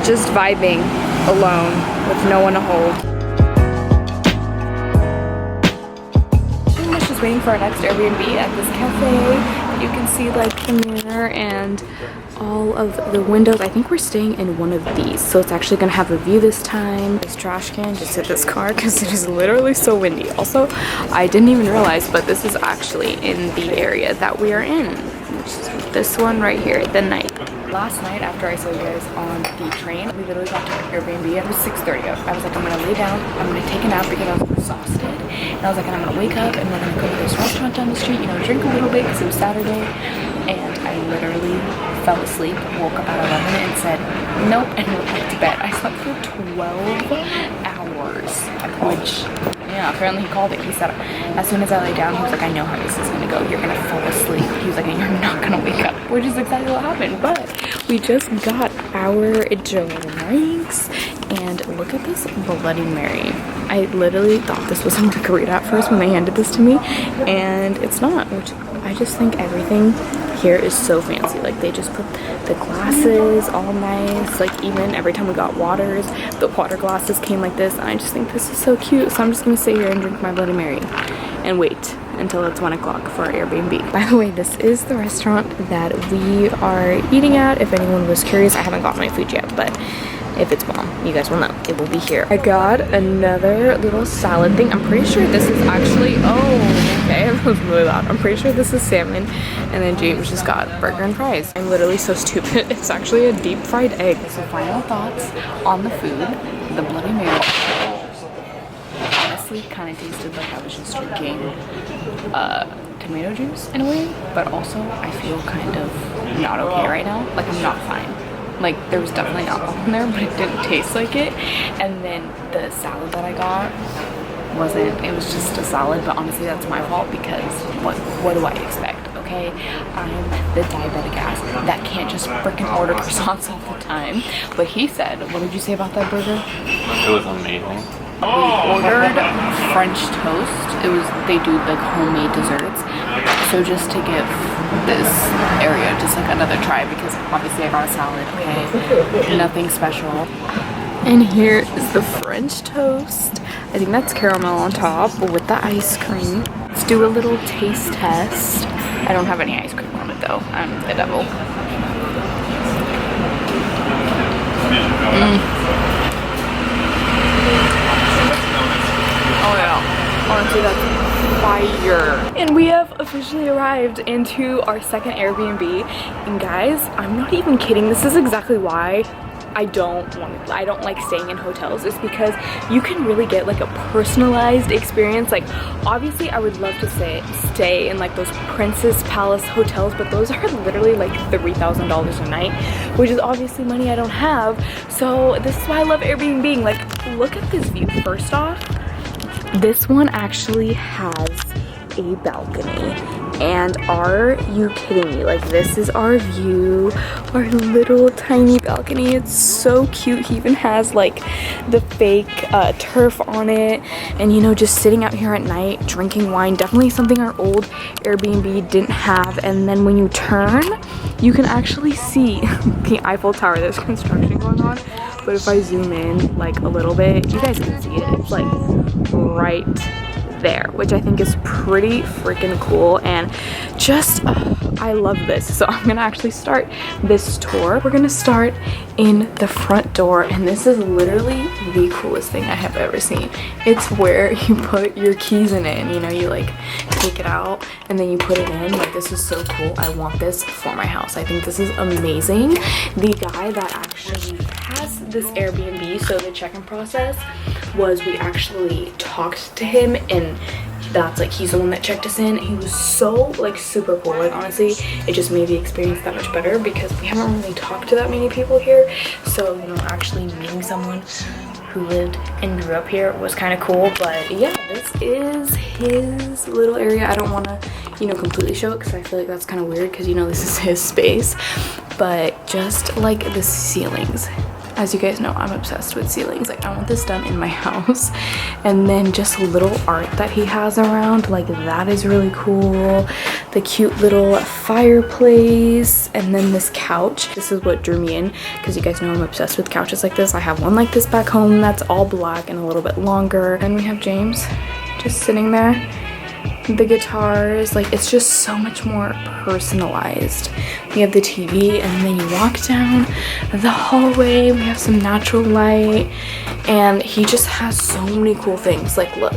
just vibing alone with no one to hold. Pretty much just waiting for our next Airbnb at this cafe. You can see like the mirror and all of the windows. I think we're staying in one of these, so it's actually gonna have a view this time. This trash can just hit this car because it is literally so windy. Also, I didn't even realize, but this is actually in the area that we are in, which is this one right here, the night. Last night after I saw you guys on the train, we literally got to our Airbnb. It was 6:30. I was like, I'm gonna lay down, I'm gonna take a nap because I was exhausted. And I was like, I'm gonna wake up and we're gonna go to this restaurant down the street, you know, drink a little bit because it was Saturday. And I literally fell asleep, woke up at 11 and said, nope, and went back to bed. I slept for 12 hours, which, yeah, apparently he called it. He said, as soon as I lay down, he was like, I know how this is gonna go. You're gonna fall asleep. He was like, and you're not gonna wake up, which is exactly what happened. But we just got our drinks, and look at this Bloody Mary. I literally thought this was a margarita at first when they handed this to me, and it's not, which I just think everything here is so fancy. Like, they just put the glasses all nice. Like, even every time we got waters, the water glasses came like this, and I just think this is so cute. So I'm just gonna sit here and drink my Bloody Mary and wait until it's 1 o'clock for our Airbnb. By the way, this is the restaurant that we are eating at. If anyone was curious, I haven't got my food yet, but if it's bomb, you guys will know. It will be here. I got another little salad thing. I'm pretty sure this is actually, oh, okay, that was really loud. I'm pretty sure this is salmon, and then James just got burger and fries. I'm literally so stupid. It's actually a deep fried egg. So final thoughts on the food. The Bloody Mary honestly kind of tasted like I was just drinking tomato juice in a way, but also I feel kind of not okay right now. Like, I'm not fine. Like, there was definitely alcohol in there, but it didn't taste like it. And then the salad that I got wasn't, it was just a salad, but honestly that's my fault because what do I expect? Okay, I'm the diabetic ass that can't just freaking order croissants all the time. But he said, what did you say about that burger? It was amazing. We ordered French toast. They do like homemade desserts. So just to give this area just like another try, because obviously I got a salad, okay? Nothing special. And here is the French toast. I think that's caramel on top with the ice cream. Let's do a little taste test. I don't have any ice cream on it though. I'm the devil. Oh yeah, honestly that's fire. And we have officially arrived into our second Airbnb, and guys, I'm not even kidding, this is exactly why I don't like staying in hotels. It's because you can really get like a personalized experience. Like, obviously I would love to stay in like those Princess Palace hotels, but those are literally like $3,000 a night, which is obviously money I don't have. So this is why I love Airbnb. Like, look at this view. First off, this one actually has a balcony, and are you kidding me? Like, this is our view, our little tiny balcony. It's so cute. He even has like the fake turf on it, and you know, just sitting out here at night drinking wine, definitely something our old Airbnb didn't have. And then when you turn, you can actually see the Eiffel Tower. There's construction going on, but if I zoom in like a little bit, you guys can see it. It's like right there, which I think is pretty freaking cool. And just I love this. So I'm gonna actually start this tour. We're gonna start in the front door, and this is literally the coolest thing I have ever seen. It's where you put your keys in it, and you know, you like take it out and then you put it in. Like, this is so cool. I want this for my house. I think this is amazing. The guy that actually has this Airbnb, so the check-in process was, we actually talked to him, and that's like, he's the one that checked us in. He was so like super cool. Like, honestly, it just made the experience that much better because we haven't really talked to that many people here. So, you know, actually meeting someone who lived and grew up here was kind of cool. But yeah, this is his little area. I don't want to, you know, completely show it because I feel like that's kind of weird because, you know, this is his space. But just like the ceilings, As you guys know, I'm obsessed with ceilings. Like, I want this done in my house. And then just a little art that he has around, like that is really cool. The cute little fireplace, and then this couch. This is what drew me in, because you guys know I'm obsessed with couches like this. I have one like this back home that's all black and a little bit longer. And we have James just sitting there. The guitars, like, it's just so much more personalized. We have the TV, and then you walk down the hallway, we have some natural light, and he just has so many cool things. Like, look,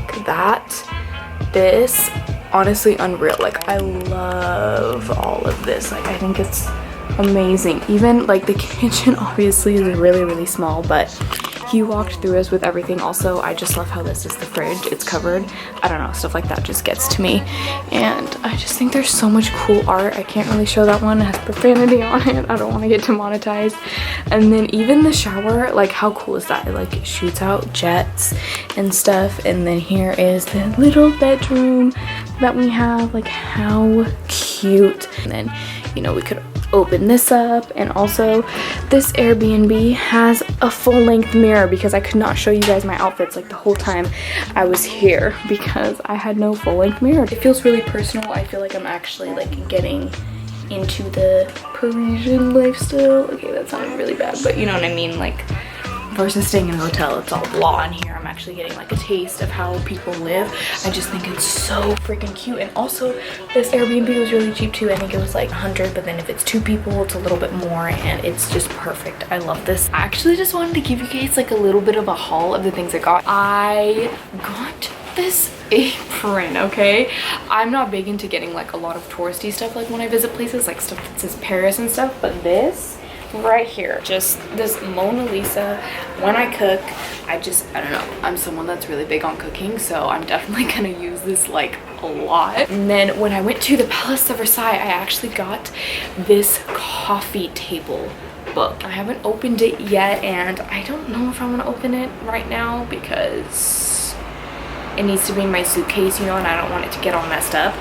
this, honestly unreal. Like, I love all of this. Like, I think it's amazing. Even like the kitchen obviously is really, really small, but he walked through us with everything. Also, I just love how this is the fridge. It's covered. I don't know, stuff like that just gets to me. And I just think there's so much cool art. I can't really show that one. It has profanity on it. I don't want to get demonetized. And then even the shower, like, how cool is that? It like shoots out jets and stuff. And then here is the little bedroom that we have. Like, how cute. And then, you know, we could open this up. And also this Airbnb has a full-length mirror, because I could not show you guys my outfits like the whole time I was here because I had no full-length mirror. It feels really personal. I feel like I'm actually like getting into the Parisian lifestyle. Okay, that sounded really bad, but you know what I mean. Like, versus staying in a hotel, it's all blah. In here, I'm actually getting like a taste of how people live. I just think it's so freaking cute. And also, this Airbnb was really cheap too. I think it was like 100, but then if it's 2 people, it's a little bit more, and it's just perfect. I love this. I actually just wanted to give you guys like a little bit of a haul of the things I got. I got this apron, okay? I'm not big into getting like a lot of touristy stuff like when I visit places, like stuff that says Paris and stuff, but this right here, just this Mona Lisa. When I cook, I don't know, I'm someone that's really big on cooking, so I'm definitely gonna use this like a lot. And then when I went to the Palace of Versailles, I actually got this coffee table book. I haven't opened it yet, and I don't know if I want to open it right now because it needs to be in my suitcase, you know, and I don't want it to get all messed up.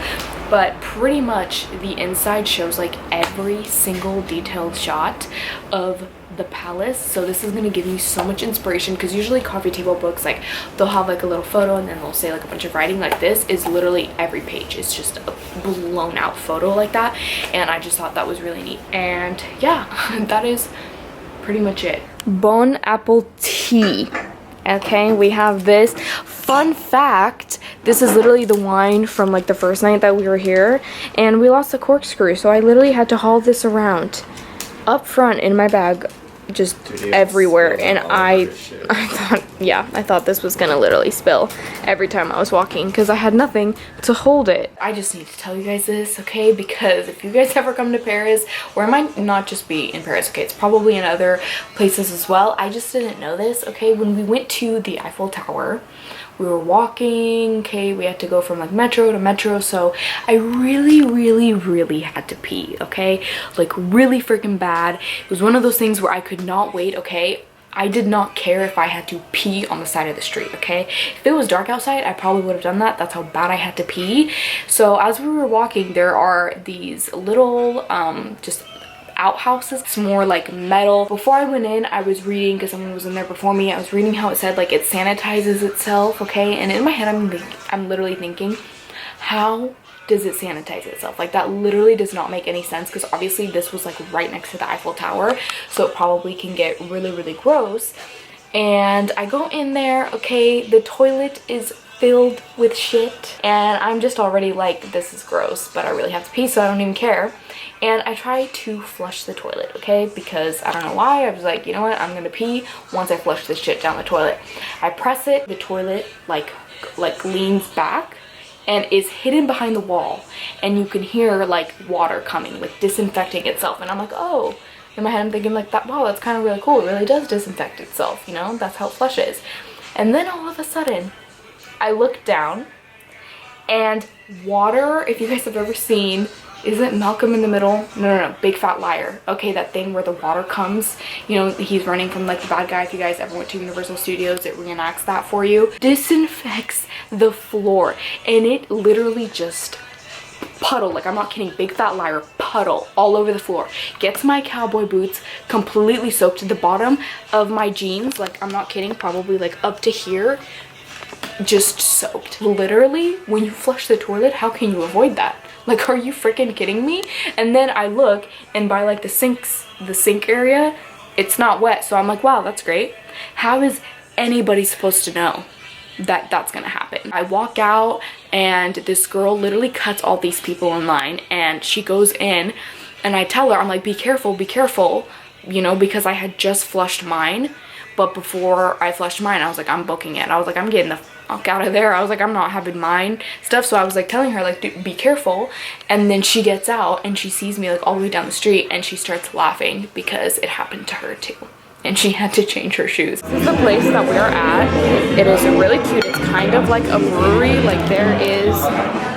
But pretty much the inside shows like every single detailed shot of the palace. So this is going to give me so much inspiration, because usually coffee table books, like, they'll have like a little photo and then they'll say like a bunch of writing. Like, this is literally every page. It's just a blown out photo like that, and I just thought that was really neat. And yeah, that is pretty much it. Bon apple tea. Okay, we have this. Fun fact, this is literally the wine from like the first night that we were here, and we lost the corkscrew, so I literally had to haul this around up front in my bag, just everywhere. And I thought this was gonna literally spill every time I was walking, because I had nothing to hold it. I just need to tell you guys this, okay, because if you guys ever come to Paris, or it might not just be in Paris, okay, it's probably in other places as well. I just didn't know this, okay. When we went to the Eiffel Tower, we were walking, okay, we had to go from like metro to metro, so I really had to pee, okay, like really freaking bad. It was one of those things where I could not wait, okay. I did not care if I had to pee on the side of the street, okay. If it was dark outside, I probably would have done that. That's how bad I had to pee. So as we were walking, there are these little just outhouses. It's more like metal. Before I went in, I was reading, because someone was in there before me, I was reading how it said like it sanitizes itself, okay. And in my head, I'm literally thinking, how does it sanitize itself? Like, that literally does not make any sense, because obviously this was like right next to the Eiffel Tower, so it probably can get really gross. And I go in there, okay, the toilet is filled with shit, and I'm just already like, this is gross, but I really have to pee, so I don't even care. And I try to flush the toilet, okay, because I don't know why, I was like, you know what, I'm gonna pee once I flush this shit down the toilet. I press it, the toilet like leans back and is hidden behind the wall, and you can hear like water coming, like disinfecting itself. And I'm like, oh, in my head I'm thinking like, that, wow, that's kind of really cool, it really does disinfect itself, you know, that's how it flushes. And then all of a sudden I look down, and water, if you guys have ever seen, isn't Malcolm in the Middle? No, Big Fat Liar. Okay, that thing where the water comes, you know, he's running from like the bad guy. If you guys ever went to Universal Studios, it reenacts that for you. Disinfects the floor, and it literally just puddle, like I'm not kidding, big fat liar, puddle all over the floor. Gets my cowboy boots completely soaked to the bottom of my jeans, like I'm not kidding, probably like up to here, just soaked. Literally, when you flush the toilet, how can you avoid that? Like, are you freaking kidding me? And then I look, and by like the sink area, it's not wet. So I'm like, wow, that's great. How is anybody supposed to know that that's gonna happen? I walk out, and this girl literally cuts all these people in line, and she goes in, and I tell her, I'm like, be careful, you know, because I had just flushed mine. But before I flushed mine, I was like, I'm booking it. I was like, I'm getting the fuck out of there. I was like, I'm not having mine stuff. So I was like telling her, like, dude, be careful. And then she gets out and she sees me like all the way down the street, and she starts laughing because it happened to her too. And she had to change her shoes. This is the place that we're at. It is really cute. It's kind of like a brewery. Like, there is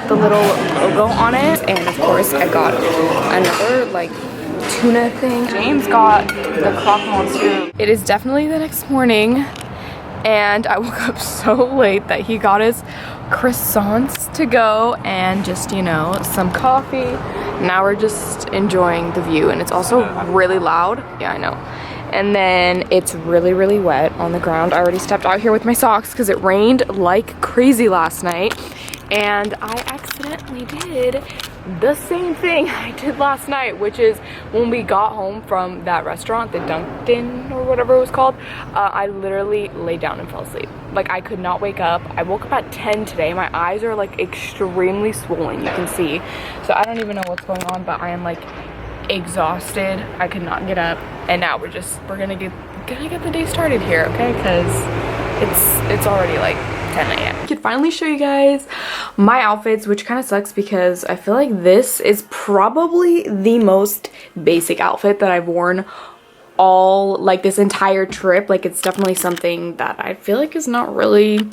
the little logo on it. And of course, I got another like tuna thing. James got the croc monster. It is definitely the next morning, and I woke up so late that he got us croissants to go and just, you know, some coffee. Now we're just enjoying the view, and it's also really loud. Yeah, I know. And then it's really, really wet on the ground. I already stepped out here with my socks because it rained like crazy last night, and I accidentally did the same thing I did last night, which is when we got home from that restaurant, the Dunkin' or whatever it was called, I literally laid down and fell asleep. Like, I could not wake up. I woke up at 10 today. My eyes are like extremely swollen, you can see. So I don't even know what's going on, but I am like exhausted. I could not get up, and now we're gonna get the day started here, okay? Because it's already like 10 a.m. I could finally show you guys my outfits, which kind of sucks because I feel like this is probably the most basic outfit that I've worn all like this entire trip. Like, it's definitely something that I feel like is not really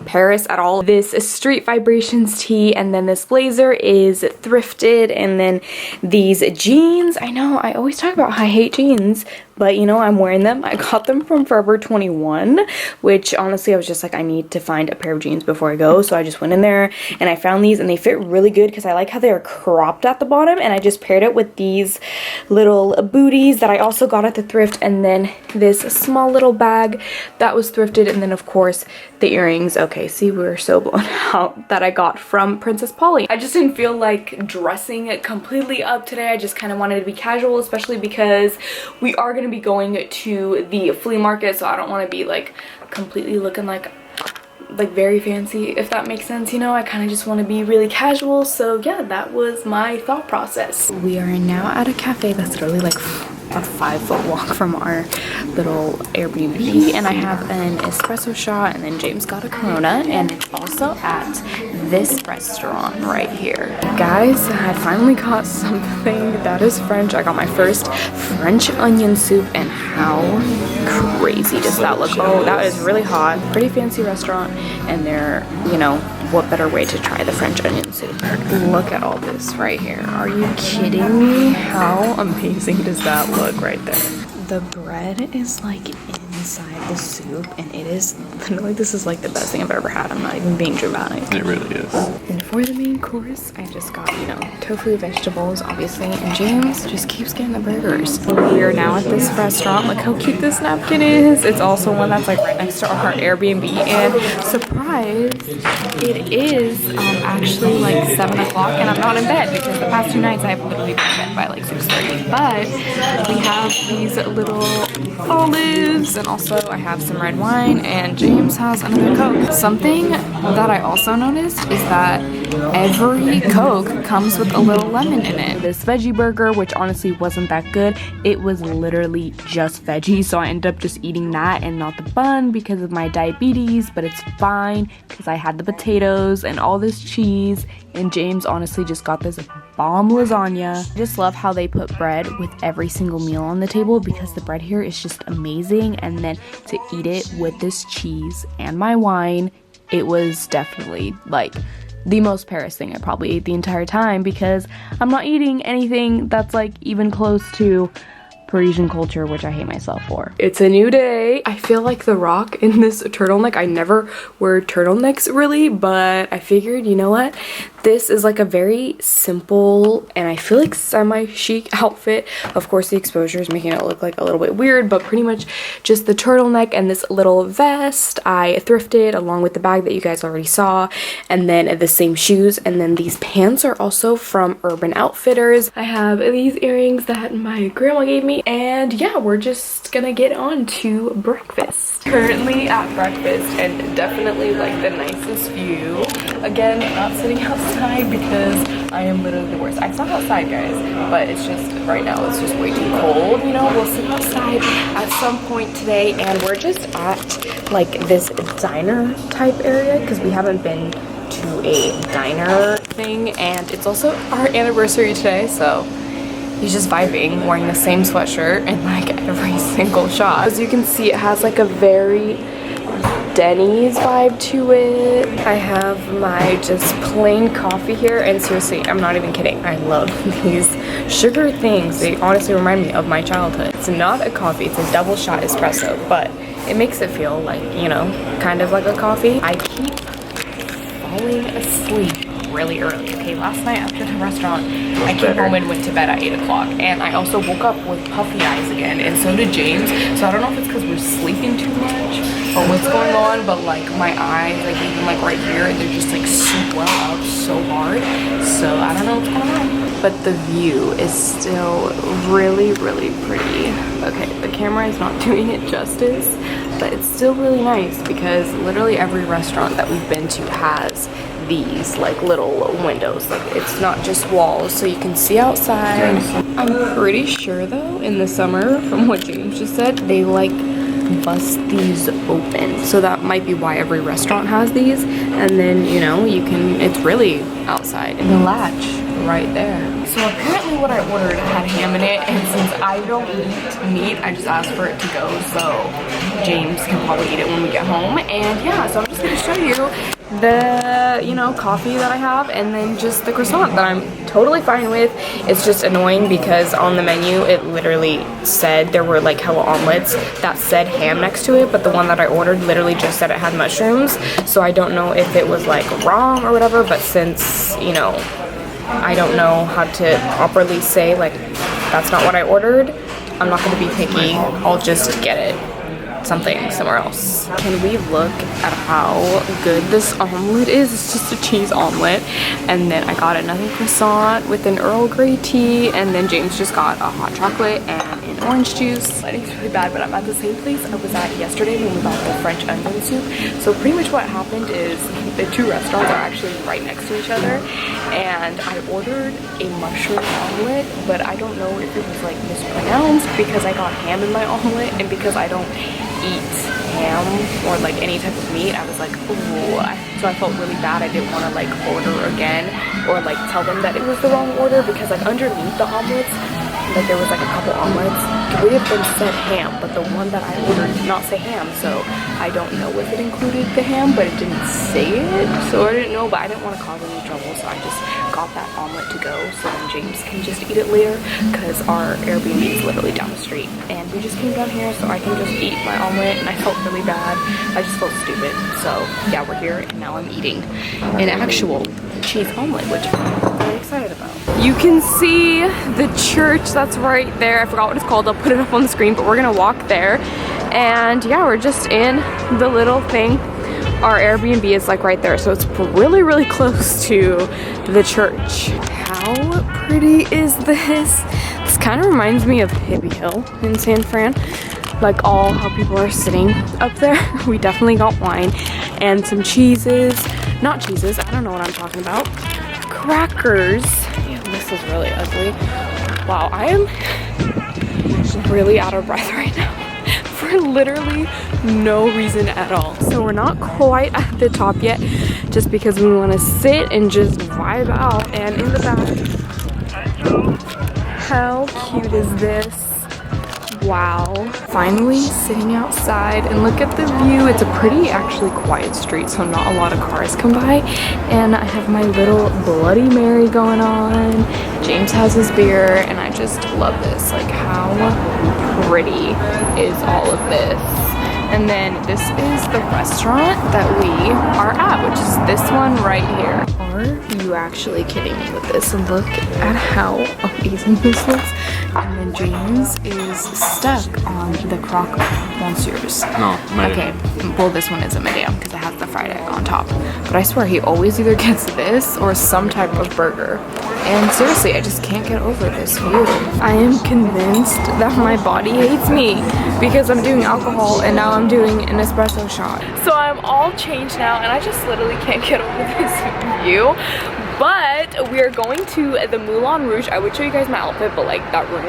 Paris at all. This Street Vibrations tee, and then this blazer is thrifted, and then these jeans. I know I always talk about how I hate jeans, but you know, I'm wearing them. I got them from Forever 21, which honestly I was just like, I need to find a pair of jeans before I go. So I just went in there and I found these, and they fit really good because I like how they are cropped at the bottom, and I just paired it with these little booties that I also got at the thrift, and then this small little bag that was thrifted, and then of course the earrings. Okay, see, we were so blown out, that I got from Princess Polly. I just didn't feel like dressing completely up today. I just kind of wanted to be casual, especially because we are going to be going to the flea market, so I don't want to be like completely looking like very fancy, if that makes sense, you know. I kind of just want to be really casual. So yeah, that was my thought process. We are now at a cafe that's literally like a 5-foot walk from our little Airbnb, and I have an espresso shot, and then James got a Corona, and it's also at this restaurant right here. Guys, I finally got something that is French. I got my first French onion soup, and how crazy does that look? Oh, that is really hot. Pretty fancy restaurant, and they're, you know, what better way to try the French onion soup? Look at all this right here. Are you kidding me? How amazing does that look right there? The bread is like inside the soup, and it is literally, this is like the best thing I've ever had. I'm not even being dramatic. It really is. And for the main course, I just got, you know, tofu, vegetables, obviously, and James just keeps getting the burgers. We are now at this restaurant. Look how cute this napkin is. It's also one that's like right next to our Airbnb, and surprise, it is actually like 7 o'clock, and I'm not in bed because the past 2 nights I've literally been in bed by like 6:30. But we have these little olives, and also I have some red wine, and James has another Coke. Something that I also noticed is that every Coke comes with a little lemon in it. This veggie burger, which honestly wasn't that good, it was literally just veggie, so I ended up just eating that and not the bun because of my diabetes, but it's fine because I had the potatoes and all this cheese, and James honestly just got this bomb lasagna. I just love how they put bread with every single meal on the table because the bread here is just amazing, and then to eat it with this cheese and my wine, it was definitely like the most Paris thing I probably ate the entire time, because I'm not eating anything that's like even close to Parisian culture, which I hate myself for. It's a new day. I feel like The Rock in this turtleneck. I never wear turtlenecks really, but I figured, you know what? This is like a very simple and I feel like semi-chic outfit. Of course, the exposure is making it look like a little bit weird, but pretty much just the turtleneck and this little vest I thrifted along with the bag that you guys already saw, and then the same shoes, and then these pants are also from Urban Outfitters. I have these earrings that my grandma gave me, and yeah, we're just gonna get on to breakfast. Currently at breakfast, and definitely like the nicest view. Again, not sitting outside because I am literally the worst. I sat outside, guys, but it's just right now it's just way too cold. You know, we'll sit outside at some point today, and we're just at like this diner type area because we haven't been to a diner thing, and it's also our anniversary today, so he's just vibing, wearing the same sweatshirt in like every single shot. As you can see, it has like a very Denny's vibe to it. I have my just plain coffee here, and seriously, I'm not even kidding, I love these sugar things. They honestly remind me of my childhood. It's not a coffee, it's a double shot espresso, but it makes it feel like, you know, kind of like a coffee. I keep falling asleep really early. Okay, last night after the restaurant, I came home and went to bed at 8 o'clock, and I also woke up with puffy eyes again, and so did James. So I don't know if it's because we're sleeping too much or what's going on, but like my eyes, like even like right here, they're just like swell out so hard. So I don't know what's going on. But the view is still really, really pretty. Okay, the camera is not doing it justice, but it's still really nice because literally every restaurant that we've been to has these like little windows. Like it's not just walls, so you can see outside. I'm pretty sure though in the summer, from what James just said, they like bust these open, so that might be why every restaurant has these. And then, you know, you can, it's really outside in the latch right there. So apparently what I ordered had ham in it, and since I don't eat meat, I just asked for it to go, so James can probably eat it when we get home. And yeah, so I'm just gonna show you the, you know, coffee that I have, and then just the croissant that I'm totally fine with. It's just annoying because on the menu it literally said there were like hella omelets that said ham next to it, but the one that I ordered literally just said it had mushrooms. So I don't know if it was like wrong or whatever, but since, you know, I don't know how to properly say like that's not what I ordered, I'm not going to be picky. I'll just get it something somewhere else. Can we look at how good this omelet is? It's just a cheese omelet, and then I got another croissant with an Earl Grey tea, and then James just got a hot chocolate and an orange juice. Lighting's really bad, but I'm at the same place I was at yesterday when we got the French onion soup. So pretty much what happened is the two restaurants are actually right next to each other, and I ordered a mushroom omelet, but I don't know if it was like mispronounced because I got ham in my omelet, and because I don't eat ham or like any type of meat, I was like, ooh. So I felt really bad. I didn't want to like order again or like tell them that it was the wrong order, because like underneath the omelets, like there was like a couple omelets, three of them said ham, but the one that I ordered did not say ham. So I don't know if it included the ham, but it didn't say it, so I didn't know. But I didn't want to cause any trouble, so I just got that omelet to go, so then James can just eat it later, because our Airbnb is literally down the street, and we just came down here so I can just eat my omelet. And I felt really bad. I just felt stupid. So yeah, we're here, and now I'm eating an actual cheese omelet, which I'm really excited about. You can see the church that's right there. I forgot what it's called. I'll put it up on the screen, but we're gonna walk there. And yeah, we're just in the little thing. Our Airbnb is like right there, so it's really, really close to the church. How pretty is this? This kind of reminds me of Hippie Hill in San Fran. Like all how people are sitting up there. We definitely got wine and some cheeses. Not cheeses, I don't know what I'm talking about. Crackers. Yeah, this is really ugly. Wow, I am really out of breath right now. For literally no reason at all. So we're not quite at the top yet, just because we want to sit and just vibe out. And in the back, how cute is this? Wow. Finally sitting outside, and look at the view. It's a pretty actually quiet street, so not a lot of cars come by. And I have my little Bloody Mary going on. James has his beer, and I just love this. Like, how pretty is all of this? And then this is the restaurant that we are at, which is this one right here. Our Are you actually kidding me with this? Look at how amazing this looks. And then James is stuck on the croque monsieurs. No, okay, well this one isn't medium because it has the fried egg on top. But I swear he always either gets this or some type of burger. And seriously, I just can't get over this view. I am convinced that my body hates me because I'm doing alcohol and now I'm doing an espresso shot. So I'm all changed now and I just literally can't get over this view. But we are going to the Moulin Rouge. I would show you guys my outfit, but like that room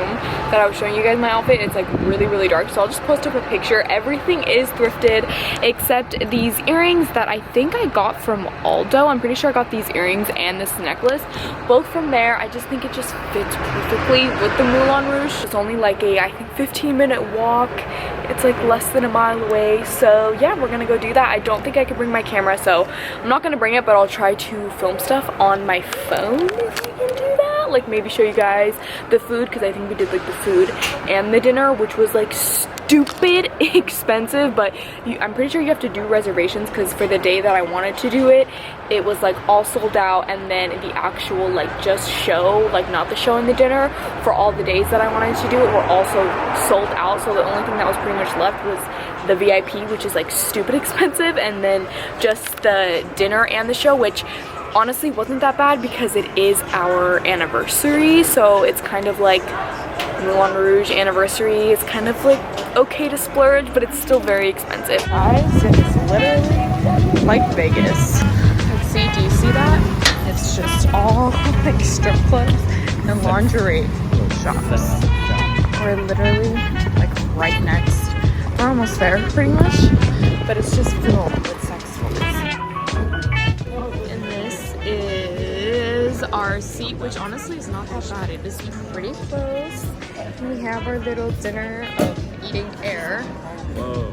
that I was showing you guys my outfit, it's like really, really dark. So I'll just post up a picture. Everything is thrifted except these earrings that I think I got from Aldo. I'm pretty sure I got these earrings and this necklace, both from there. I just think it just fits perfectly with the Moulin Rouge. It's only like a, I think, 15-minute walk. It's like less than a mile away. So yeah, we're gonna go do that. I don't think I could bring my camera, so I'm not gonna bring it, but I'll try to film stuff on my phone if we can do that. Like maybe show you guys the food, because I think we did like the food and the dinner, which was like stupid expensive, but I'm pretty sure you have to do reservations because for the day that I wanted to do it, it was like all sold out, and then the actual like just show, like not the show and the dinner, for all the days that I wanted to do it were also sold out. So the only thing that was pretty much left was the VIP, which is like stupid expensive, and then just the dinner and the show, which honestly wasn't that bad because it is our anniversary. So it's kind of like Moulin Rouge anniversary. It's kind of like okay to splurge, but it's still very expensive. Guys, it's literally like Vegas. Let's see, do you see that? It's just all like strip clubs and lingerie shops. We're literally like right next. We're almost there pretty much, but it's just filled with sex toys. And this is our seat, which honestly is not that bad. It is pretty close. We have our little dinner of eating air. Whoa.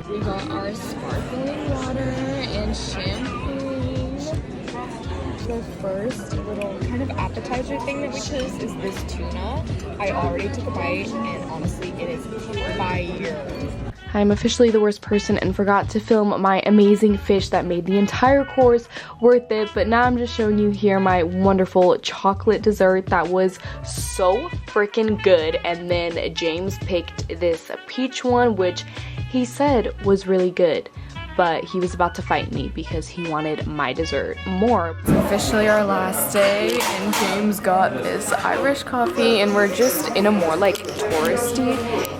We got our sparkling water and champagne. The first little kind of appetizer thing that we chose is this tuna. I already took a bite and honestly it is fire. I'm officially the worst person and forgot to film my amazing fish that made the entire course worth it, but now I'm just showing you here my wonderful chocolate dessert that was so freaking good. And then James picked this peach one, which he said was really good, but he was about to fight me because he wanted my dessert more. It's officially our last day and James got this Irish coffee, and we're just in a more like touristy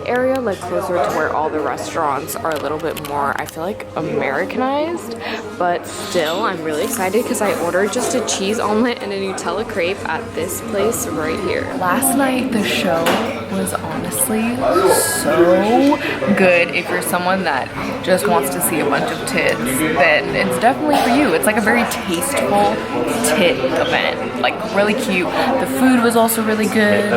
area, like closer to where all the restaurants are a little bit more, I feel like, Americanized. But still, I'm really excited because I ordered just a cheese omelet and a Nutella crepe at this place right here. Last night the show was honestly so good. If you're someone that just wants to see a bunch of tits, then it's definitely for you. It's like a very tasteful tit event, like really cute. The food was also really good,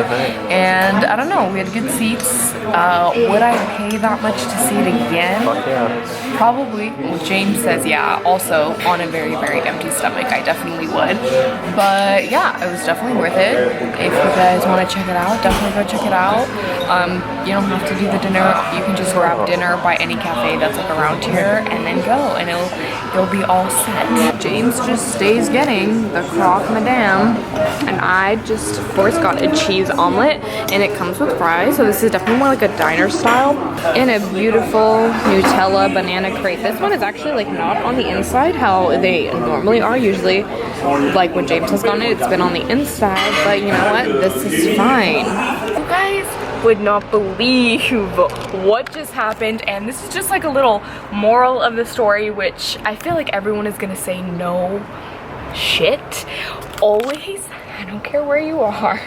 and I don't know, we had good seats. Would I pay that much to see it again? Fuck yeah. Probably. Well, James says yeah. Also, on a very, very empty stomach, I definitely would. But yeah, it was definitely worth it. If you guys want to check it out, definitely go check it out. You don't have to do the dinner. You can just grab dinner by any cafe that's like around here and then go, and you'll be all set. James just stays getting the croque madame, and I just of course got a cheese omelet, and it comes with fries. So this is definitely more like a diner style, and a beautiful Nutella banana crepe. This one is actually like not on the inside how they normally are. Usually, like when James has gotten it, it's been on the inside. But you know what? This is fine. You guys would not believe what just happened, and this is just like a little moral of the story, which I feel like everyone is gonna say no shit. Always, I don't care where you are,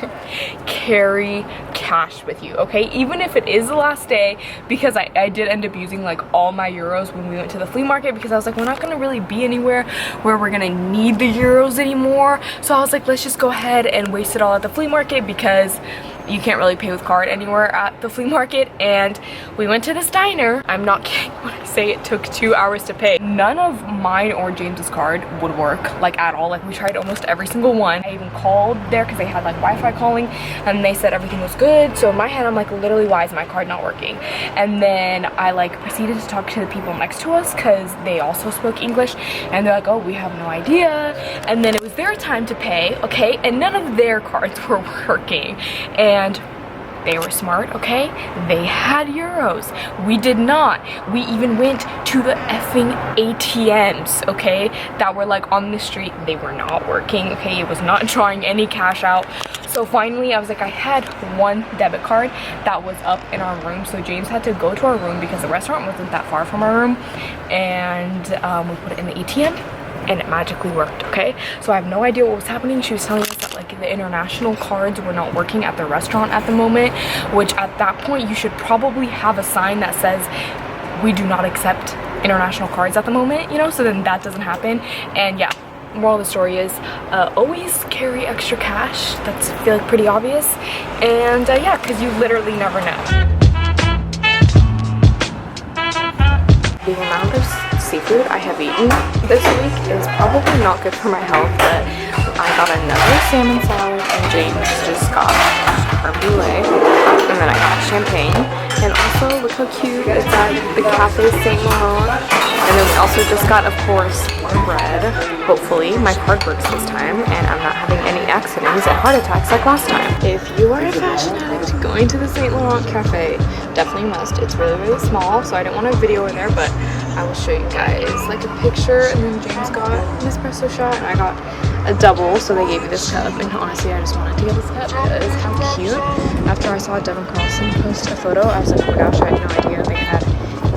carry cash with you, okay? Even if it is the last day, because I did end up using like all my euros when we went to the flea market, because I was like, we're not gonna really be anywhere where we're gonna need the euros anymore. So I was like, let's just go ahead and waste it all at the flea market, because you can't really pay with card anywhere at the flea market. And we went to this diner. I'm not kidding when I say it took 2 hours to pay. None of mine or James's card would work, like at all. Like we tried almost every single one. I even called there because they had like Wi-Fi calling, and they said everything was good. So in my head, I'm like, literally, why is my card not working? And then I like proceeded to talk to the people next to us because they also spoke English, and they're like, oh, we have no idea. And then it was their time to pay, okay, and none of their cards were working. And they were smart, okay? They had euros. We did not. We even went to the effing ATMs, okay? That were like on the street. They were not working, okay? It was not drawing any cash out. So finally, I was like, I had one debit card that was up in our room. So James had to go to our room because the restaurant wasn't that far from our room. And we put it in the ATM. And it magically worked, okay? So I have no idea what was happening. She was telling us that like the international cards were not working at the restaurant at the moment, which at that point you should probably have a sign that says we do not accept international cards at the moment, you know, so then that doesn't happen. And yeah, moral of the story is always carry extra cash. That's, I feel like, pretty obvious. And yeah, because you literally never know. The amount of seafood I have eaten this week is probably not good for my health, but I got another salmon salad, and James just got creme brulee, and then I got champagne, and also look how cute it's at the Cafe Saint Laurent. And then we also just got, of course, bread. Hopefully my card works this time and I'm not having any accidents and heart attacks like last time. If you are a fashion addict, going to the Saint Laurent Cafe definitely must. It's really, really small, so I didn't want to video in there, but I will show you guys like a picture. And then James got an espresso shot and I got a double, so they gave me this cup, and honestly I just wanted to get this cup because how cute. After I saw Devin Carlson post a photo, I was like, oh my gosh, I had no idea they had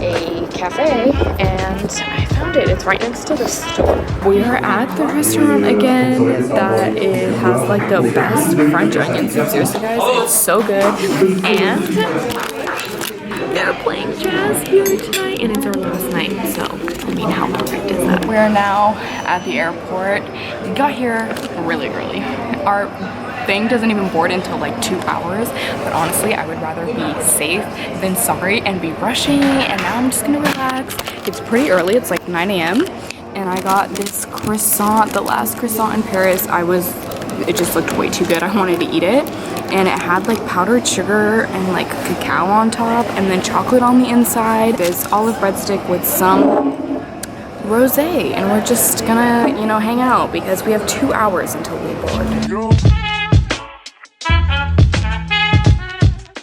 a cafe, and I found it. It's right next to the store. We are at the restaurant again that it has like the best French onion soup. Seriously guys, it's so good. And they're playing jazz here tonight, and it's our last night, so I mean, how perfect is that? We are now at the airport. We got here really early. Our thing doesn't even board until like 2 hours, but honestly I would rather be safe than sorry and be rushing. And now I'm just gonna relax. It's pretty early, it's like 9 a.m. and I got this croissant, the last croissant in Paris. It just looked way too good. I wanted to eat it, and it had like powdered sugar and like cacao on top and then chocolate on the inside. This olive breadstick with some rosé, and we're just gonna, you know, hang out because we have 2 hours until we board.